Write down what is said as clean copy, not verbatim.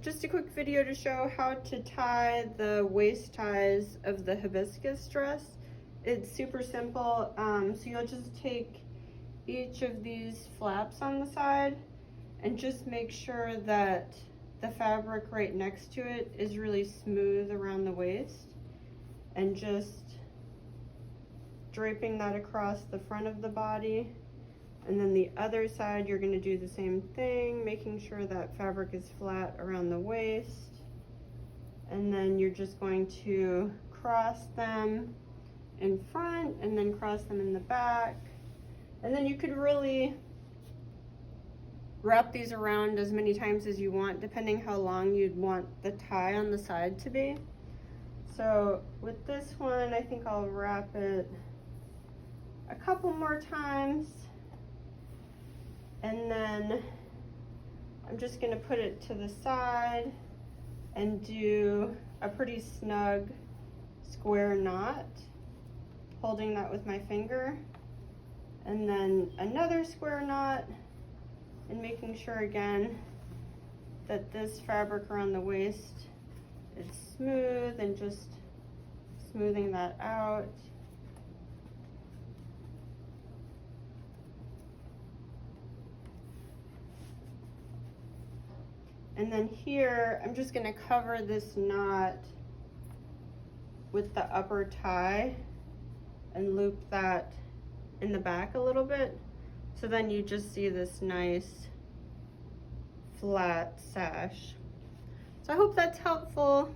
just a quick video to show how to tie the waist ties of the hibiscus dress. It's super simple. So you'll just take each of these flaps on the side and just make sure that the fabric right next to it is really smooth around the waist, and just draping that across the front of the body. And then the other side, you're going to do the same thing, making sure that fabric is flat around the waist. And then you're just going to cross them in front and then cross them in the back. And then you could really wrap these around as many times as you want, depending how long you'd want the tie on the side to be. So with this one, I think I'll wrap it a couple more times. And then I'm just gonna put it to the side and do a pretty snug square knot, holding that with my finger. And then another square knot, and making sure again that this fabric around the waist is smooth, and just smoothing that out. And then here, I'm just gonna cover this knot with the upper tie and loop that in the back a little bit. So then you just see this nice flat sash. So I hope that's helpful.